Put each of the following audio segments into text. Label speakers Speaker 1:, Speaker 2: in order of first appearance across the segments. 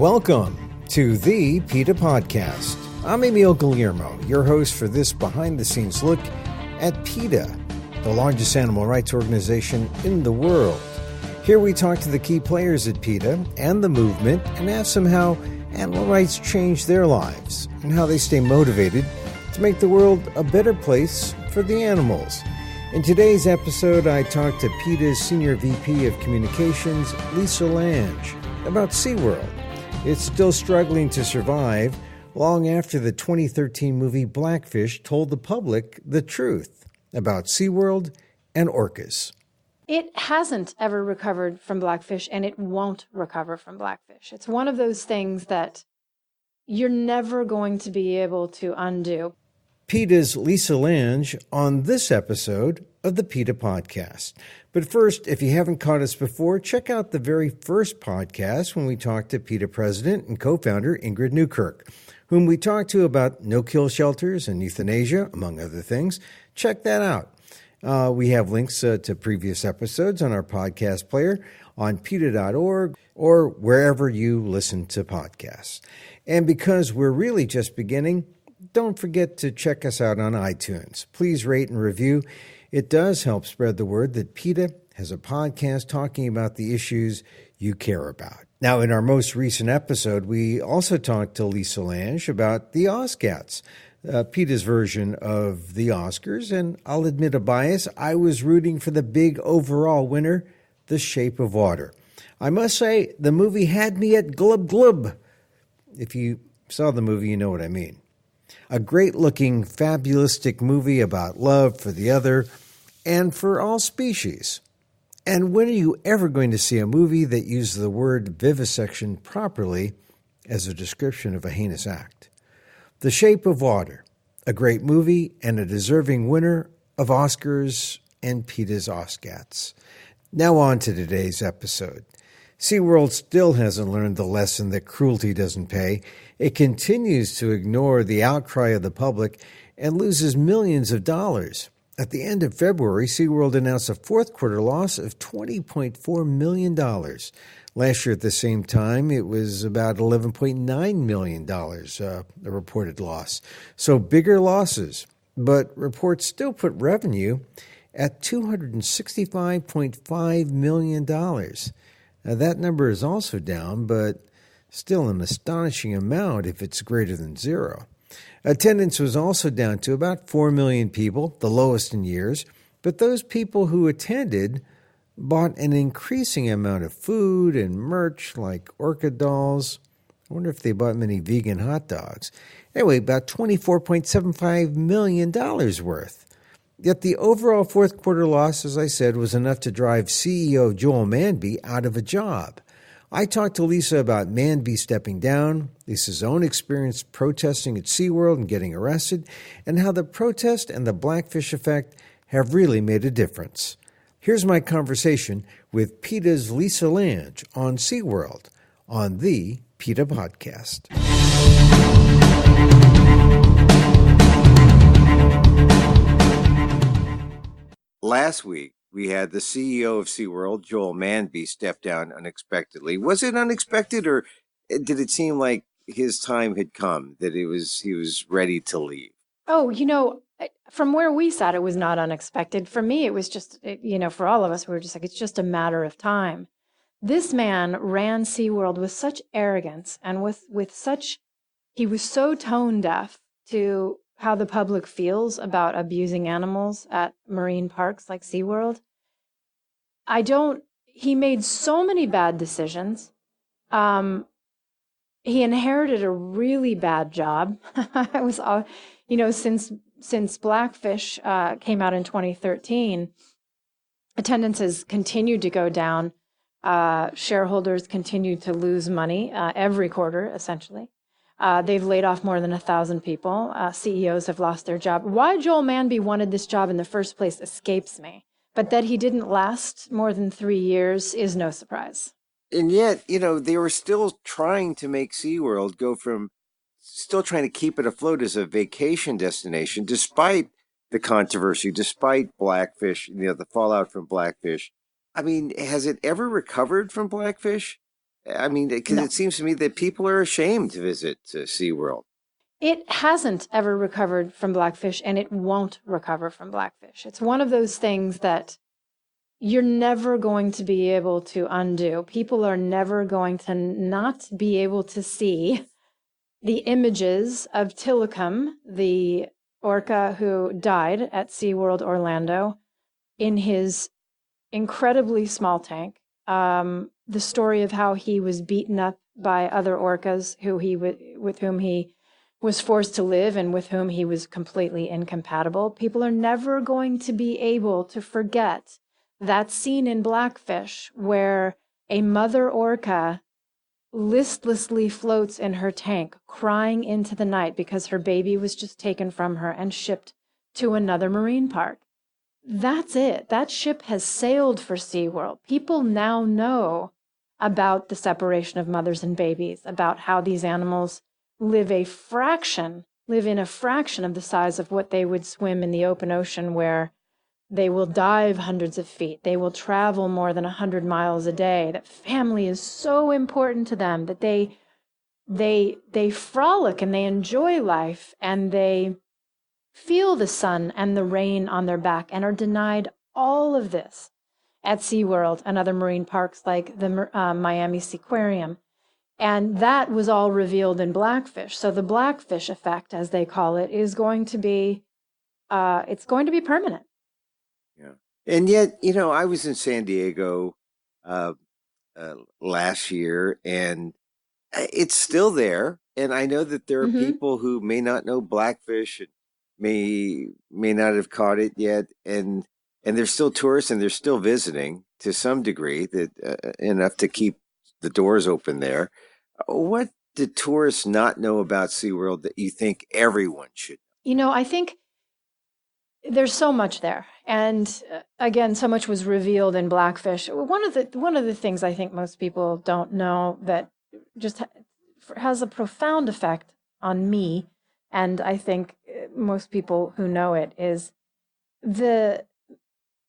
Speaker 1: Welcome to the PETA Podcast. I'm Emil Guillermo, your host for this behind-the-scenes look at PETA, the largest animal rights organization in the world. Here we talk to the key players at PETA and the movement and ask them how animal rights change their lives and how they stay motivated to make the world a better place for the animals. In today's episode, I talked to PETA's Senior VP of Communications, Lisa Lange, about SeaWorld. It's still struggling to survive long after the 2013 movie Blackfish told the public the truth about SeaWorld and orcas.
Speaker 2: It hasn't ever recovered from Blackfish, and it won't recover from Blackfish. It's one of those things that you're never going to be able to undo.
Speaker 1: PETA's Lisa Lange on this episode of the PETA Podcast. But first, if you haven't caught us before, check out the very first podcast when we talked to PETA President and co-founder Ingrid Newkirk, whom we talked to about no-kill shelters and euthanasia, among other things. Check that out. We have links to previous episodes on our podcast player on PETA.org or wherever you listen to podcasts. And because we're really just beginning, don't forget to check us out on iTunes. Please rate and review. It does help spread the word that PETA has a podcast talking about the issues you care about. Now, in our most recent episode, we also talked to Lisa Lange about the Oscats, PETA's version of the Oscars, and I'll admit a bias. I was rooting for the big overall winner, The Shape of Water. I must say, the movie had me at glub glub. If you saw the movie, you know what I mean. A great-looking, fabulistic movie about love for the other and for all species. And when are you ever going to see a movie that uses the word vivisection properly as a description of a heinous act? The Shape of Water, a great movie and a deserving winner of Oscars and PETA's Oscats. Now on to today's episode. SeaWorld still hasn't learned the lesson that cruelty doesn't pay. It continues to ignore the outcry of the public and loses millions of dollars. At the end of February, SeaWorld announced a fourth quarter loss of $20.4 million. Last year at the same time, it was about $11.9 million, a reported loss. So bigger losses, but reports still put revenue at $265.5 million. Now, that number is also down, but still an astonishing amount if it's greater than zero. Attendance was also down to about 4 million people, the lowest in years, but those people who attended bought an increasing amount of food and merch like orca dolls. I wonder if they bought many vegan hot dogs. Anyway, about $24.75 million worth. Yet the overall fourth quarter loss, as I said, was enough to drive CEO Joel Manby out of a job. I talked to Lisa about Manby stepping down, Lisa's own experience protesting at SeaWorld and getting arrested, and how the protest and the Blackfish effect have really made a difference. Here's my conversation with PETA's Lisa Lange on SeaWorld on the PETA Podcast. Last week, we had the CEO of SeaWorld, Joel Manby, step down unexpectedly. Was it unexpected, or did it seem like his time had come, that he was ready to leave?
Speaker 2: Oh, from where we sat, it was not unexpected. For me, it was just, for all of us, we were just like, it's just a matter of time. This man ran SeaWorld with such arrogance and he was so tone deaf to how the public feels about abusing animals at marine parks like SeaWorld. He made so many bad decisions. He inherited a really bad job. It was, since Blackfish came out in 2013, attendance has continued to go down. Shareholders continue to lose money every quarter, essentially. They've laid off more than 1,000 people. CEOs have lost their job. Why Joel Manby wanted this job in the first place escapes me. But that he didn't last more than 3 years is no surprise.
Speaker 1: And yet, they were still trying to make SeaWorld still trying to keep it afloat as a vacation destination, despite the controversy, despite Blackfish, the fallout from Blackfish. I mean, has it ever recovered from Blackfish?
Speaker 3: I mean, because
Speaker 2: No.
Speaker 3: it seems to me that people are ashamed to visit SeaWorld.
Speaker 2: It hasn't ever recovered from blackfish, and it won't recover from blackfish. It's one of those things that you're never going to be able to undo. People are never going to not be able to see the images of Tilikum, the orca who died at SeaWorld Orlando in his incredibly small tank. The story of how he was beaten up by other orcas with whom he was forced to live and with whom he was completely incompatible. People are never going to be able to forget that scene in Blackfish where a mother orca listlessly floats in her tank, crying into the night because her baby was just taken from her and shipped to another marine park. That's it. That ship has sailed for SeaWorld. People now know about the separation of mothers and babies, about how these animals live in a fraction of the size of what they would swim in the open ocean, where they will dive hundreds of feet. They will travel more than 100 miles a day. That family is so important to them that they frolic and they enjoy life, and they feel the sun and the rain on their back, and are denied all of this at SeaWorld and other marine parks like the Miami Seaquarium. And that was all revealed in Blackfish. So the Blackfish effect, as they call it, is going to be it's going to be permanent.
Speaker 3: Yeah. And yet, I was in San Diego uh, last year, and it's still there. And I know that there are people who may not know blackfish and may not have caught it yet, and there's still tourists and they're still visiting to some degree, that enough to keep the doors open there. What do tourists not know about SeaWorld that you think everyone should know?
Speaker 2: I think there's so much there, and again, so much was revealed in Blackfish. One of the things I think most people don't know that just has a profound effect on me, and I think most people who know it, is the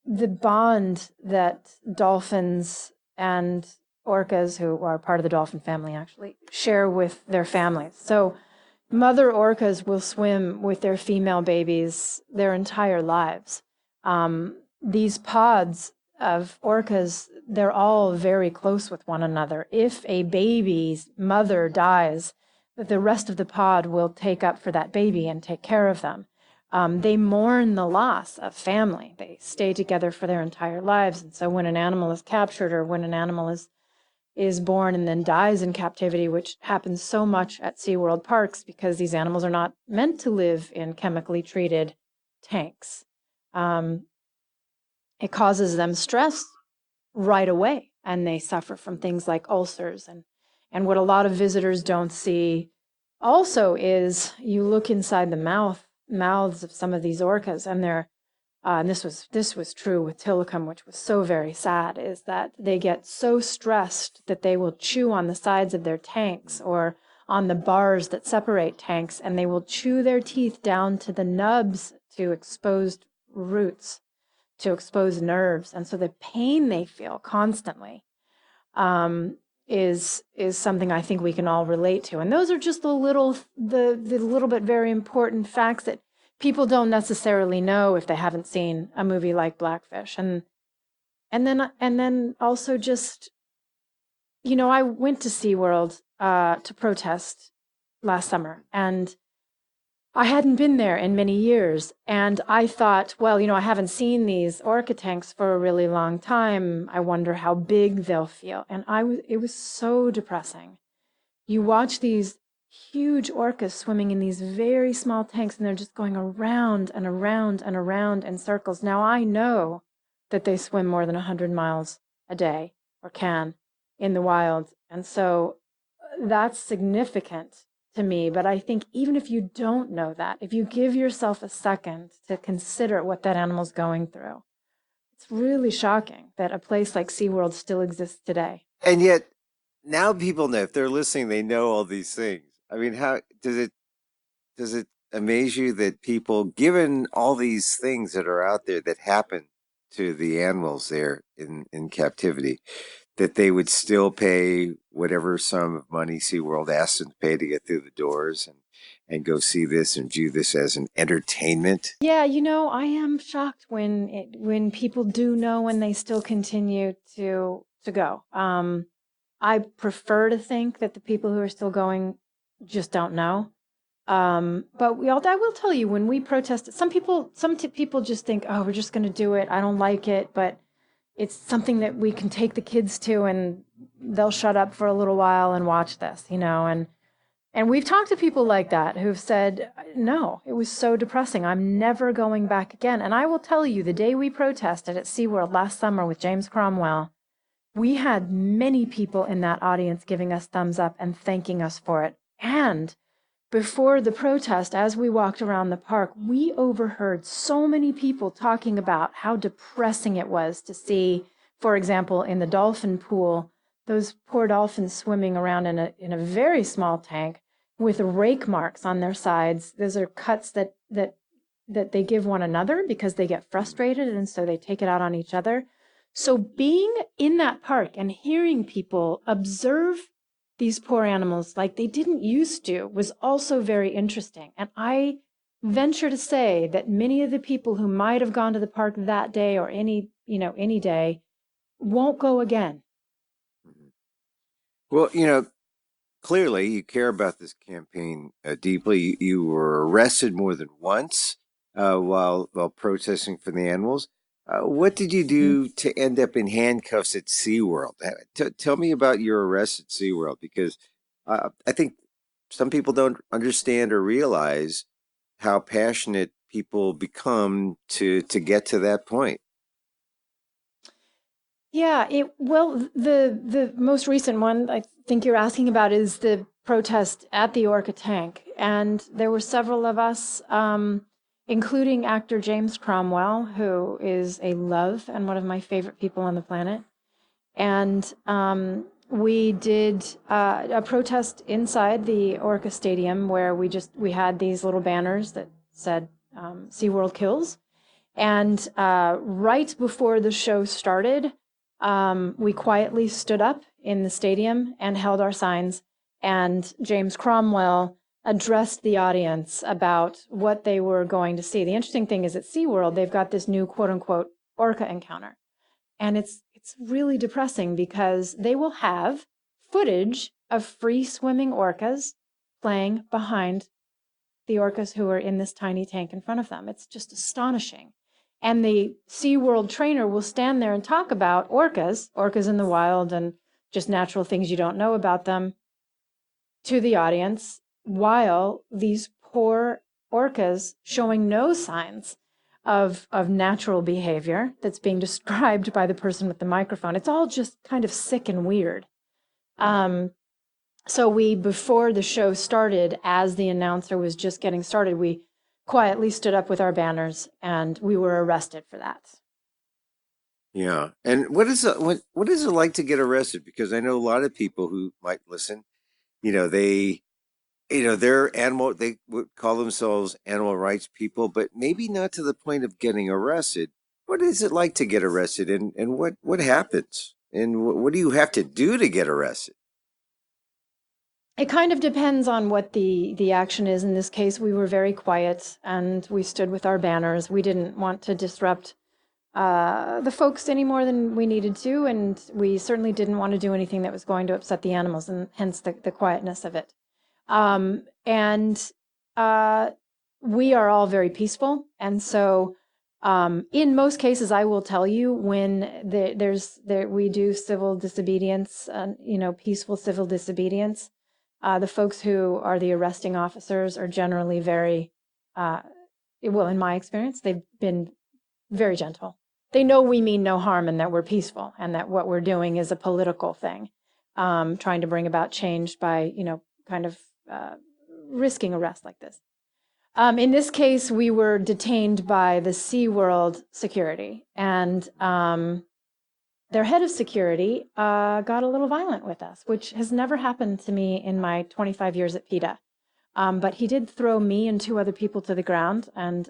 Speaker 2: bond that dolphins and orcas, who are part of the dolphin family, actually share with their families. So mother orcas will swim with their female babies their entire lives. These pods of orcas, they're all very close with one another. If a baby's mother dies, the rest of the pod will take up for that baby and take care of them. They mourn the loss of family. They stay together for their entire lives. And so when an animal is captured, or when an animal is born and then dies in captivity, which happens so much at SeaWorld parks because these animals are not meant to live in chemically treated tanks, it causes them stress right away, and they suffer from things like ulcers. And what a lot of visitors don't see also is, you look inside the mouths of some of these orcas, and they're and this was true with Tilikum, which was so very sad, is that they get so stressed that they will chew on the sides of their tanks or on the bars that separate tanks, and they will chew their teeth down to the nubs, to exposed roots, to exposed nerves. And so the pain they feel constantly is something I think we can all relate to. And those are just the little bit very important facts that people don't necessarily know if they haven't seen a movie like Blackfish. And then also just, I went to SeaWorld to protest last summer, and I hadn't been there in many years. And I thought, well, I haven't seen these orca tanks for a really long time. I wonder how big they'll feel. And it was so depressing. You watch these huge orcas swimming in these very small tanks, and they're just going around and around and around in circles. Now, I know that they swim more than 100 miles a day, or can, in the wild. And so that's significant to me. But I think even if you don't know that, if you give yourself a second to consider what that animal's going through, it's really shocking that a place like SeaWorld still exists today.
Speaker 3: And yet, now people know, if they're listening, they know all these things. I mean, how does it amaze you that people, given all these things that are out there that happen to the animals there in captivity, that they would still pay whatever sum of money SeaWorld asked them to pay to get through the doors and go see this and view this as an entertainment.
Speaker 2: Yeah, I am shocked when people do know and they still continue to go. I prefer to think that the people who are still going just don't know. But I will tell you, when we protested, some people just think, oh, we're just going to do it. I don't like it, but it's something that we can take the kids to, and they'll shut up for a little while and watch this, and we've talked to people like that who've said, no, it was so depressing. I'm never going back again. And I will tell you, the day we protested at SeaWorld last summer with James Cromwell, we had many people in that audience giving us thumbs up and thanking us for it. And before the protest, as we walked around the park, we overheard so many people talking about how depressing it was to see, for example, in the dolphin pool, those poor dolphins swimming around in a very small tank with rake marks on their sides. Those are cuts that they give one another because they get frustrated, and so they take it out on each other. So being in that park and hearing people observe these poor animals like they didn't used to was also very interesting. And I venture to say that many of the people who might have gone to the park that day or any day won't go again.
Speaker 3: Well, clearly you care about this campaign deeply. You were arrested more than once while protesting for the animals. What did you do to end up in handcuffs at SeaWorld? Tell me about your arrest at SeaWorld, because I think some people don't understand or realize how passionate people become to get to that point.
Speaker 2: Yeah, the most recent one I think you're asking about is the protest at the Orca tank, and there were several of us, including actor James Cromwell, who is a love and one of my favorite people on the planet, and we did a protest inside the Orca Stadium where we had these little banners that said SeaWorld kills, and right before the show started, we quietly stood up in the stadium and held our signs, and James Cromwell addressed the audience about what they were going to see. The interesting thing is at SeaWorld, they've got this new quote-unquote orca encounter, and it's really depressing because they will have footage of free-swimming orcas playing behind the orcas who are in this tiny tank in front of them. It's just astonishing. And the SeaWorld trainer will stand there and talk about orcas in the wild and just natural things you don't know about them to the audience, while these poor orcas showing no signs of natural behavior that's being described by the person with the microphone. It's all just kind of sick and weird. So before the show started, as the announcer was just getting started, we quietly stood up with our banners, and we were arrested for that.
Speaker 3: Yeah. And what is it like to get arrested? Because I know a lot of people who might listen, they're they would call themselves animal rights people, but maybe not to the point of getting arrested. What is it like to get arrested, and what happens? And what do you have to do to get arrested?
Speaker 2: It kind of depends on what the action is. In this case, we were very quiet and we stood with our banners. We didn't want to disrupt the folks any more than we needed to, and we certainly didn't want to do anything that was going to upset the animals, and hence the quietness of it. We are all very peaceful, and so in most cases, I will tell you, when we do civil disobedience, peaceful civil disobedience. The folks who are the arresting officers are generally very, in my experience, they've been very gentle. They know we mean no harm and that we're peaceful and that what we're doing is a political thing, trying to bring about change by, kind of risking arrest like this. In this case, we were detained by the SeaWorld security, and their head of security got a little violent with us, which has never happened to me in my 25 years at PETA. But he did throw me and two other people to the ground, and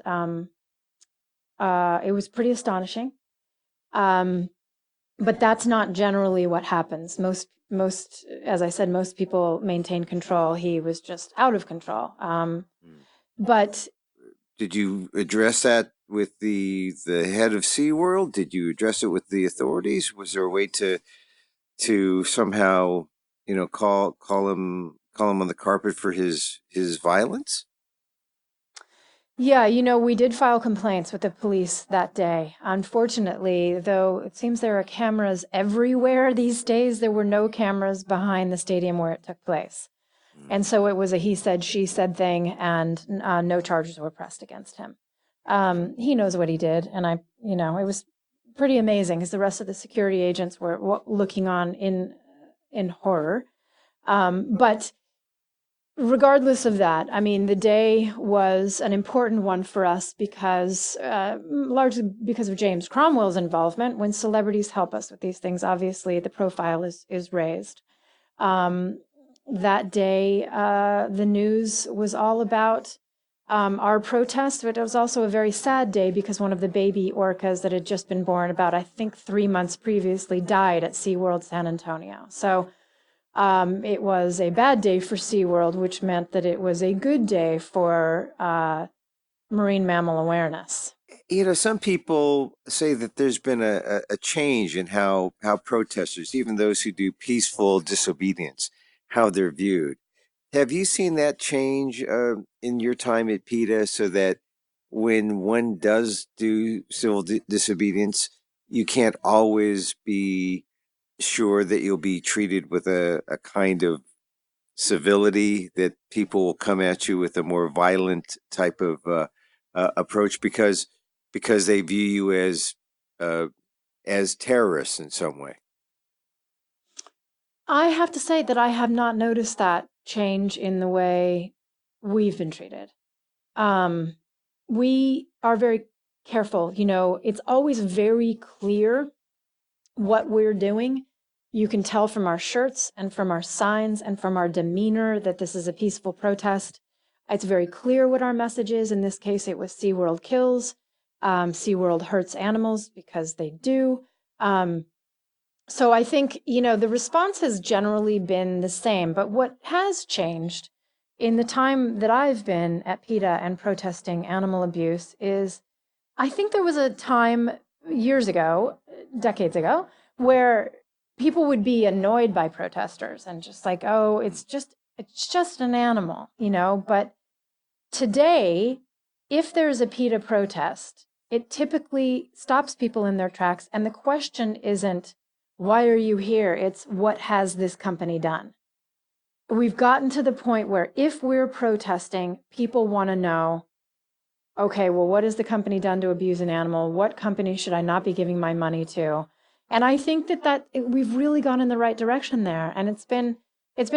Speaker 2: it was pretty astonishing. But that's not generally what happens. Most, as I said, most people maintain control. He was just out of control. But
Speaker 3: did you address that with the head of SeaWorld? Did you address it with the authorities? Was there a way to somehow, call him on the carpet for his violence?
Speaker 2: yeah, we did file complaints with the police that day. Unfortunately, though, it seems there are cameras everywhere these days. There were no cameras behind the stadium where it took place. And so it was a he said, she said thing, and no charges were pressed against him. He knows what he did. And it was pretty amazing because the rest of the security agents were looking on in horror. But regardless of that, I mean, the day was an important one for us because, largely because of James Cromwell's involvement. When celebrities help us with these things, obviously the profile is raised. That day, the news was all about our protest, but it was also a very sad day because one of the baby orcas that had just been born about, I think, 3 months previously died at SeaWorld San Antonio. So it was a bad day for SeaWorld, which meant that it was a good day for marine mammal awareness.
Speaker 3: Some people say that there's been a change in how protesters, even those who do peaceful disobedience, how they're viewed. Have you seen that change in your time at PETA, so that when one does do civil disobedience, you can't always be sure that you'll be treated with a kind of civility, that people will come at you with a more violent type of approach because they view you as terrorists in some way?
Speaker 2: I have to say that I have not noticed that change in the way we've been treated. We are very careful. It's always very clear what we're doing. You can tell from our shirts and from our signs and from our demeanor that this is a peaceful protest. It's very clear what our message is. In this case, it was SeaWorld kills. SeaWorld hurts animals because they do. So I think, the response has generally been the same. But what has changed in the time that I've been at PETA and protesting animal abuse is, I think there was a time years ago, decades ago, where people would be annoyed by protesters and just like, oh, it's just an animal, But today, if there's a PETA protest, it typically stops people in their tracks. And the question isn't, why are you here? It's, what has this company done? We've gotten to the point where if we're protesting, people want to know, okay, well, what has the company done to abuse an animal? What company should I not be giving my money to? And I think that we've really gone in the right direction there. And it's been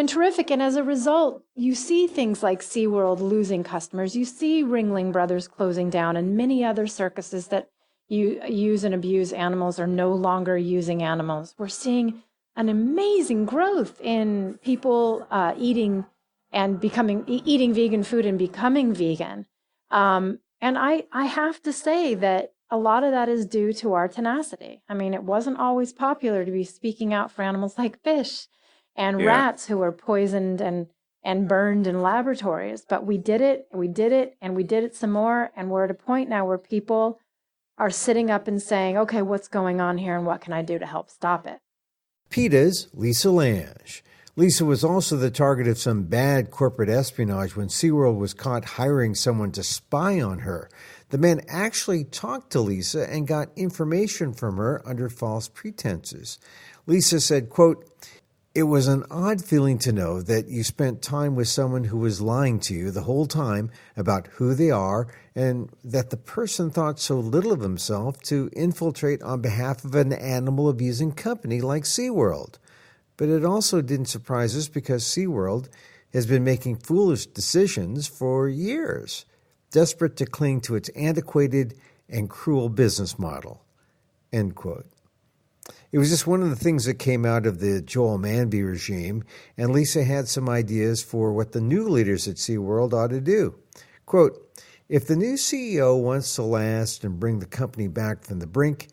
Speaker 2: terrific. And as a result, you see things like SeaWorld losing customers. You see Ringling Brothers closing down, and many other circuses that use and abuse animals are no longer using animals. We're seeing an amazing growth in people eating vegan food and becoming vegan. And I have to say that a lot of that is due to our tenacity. I mean, it wasn't always popular to be speaking out for animals like fish and rats who were poisoned and burned in laboratories. But we did it, and we did it some more. And we're at a point now where people are sitting up and saying, okay, what's going on here and what can I do to help stop it?
Speaker 1: PETA's Lisa Lange. Lisa was also the target of some bad corporate espionage when SeaWorld was caught hiring someone to spy on her. The man actually talked to Lisa and got information from her under false pretenses. Lisa said, quote, "It was an odd feeling to know that you spent time with someone who was lying to you the whole time about who they are, and that the person thought so little of himself to infiltrate on behalf of an animal-abusing company like SeaWorld. But it also didn't surprise us because SeaWorld has been making foolish decisions for years, desperate to cling to its antiquated and cruel business model." End quote. It was just one of the things that came out of the Joel Manby regime, and Lisa had some ideas for what the new leaders at SeaWorld ought to do. Quote, "If the new CEO wants to last and bring the company back from the brink,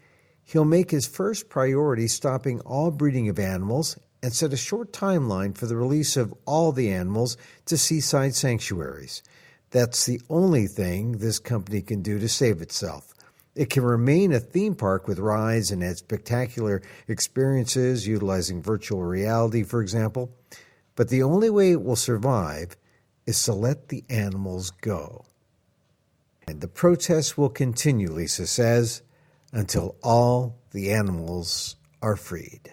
Speaker 1: he'll make his first priority stopping all breeding of animals and set a short timeline for the release of all the animals to seaside sanctuaries. That's the only thing this company can do to save itself. It can remain a theme park with rides and add spectacular experiences utilizing virtual reality, for example. But the only way it will survive is to let the animals go. And the protests will continue, Lisa says, until all the animals are freed.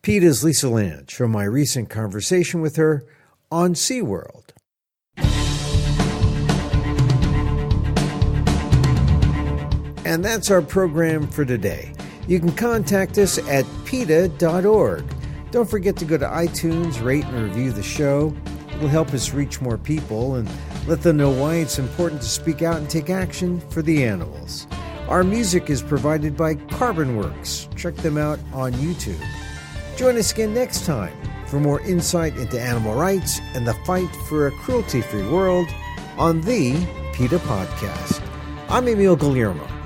Speaker 1: PETA's Lisa Lange from my recent conversation with her on SeaWorld. And that's our program for today. You can contact us at PETA.org. Don't forget to go to iTunes, rate and review the show. It will help us reach more people and let them know why it's important to speak out and take action for the animals. Our music is provided by Carbonworks. Check them out on YouTube. Join us again next time for more insight into animal rights and the fight for a cruelty-free world on the PETA Podcast. I'm Emil Guillermo.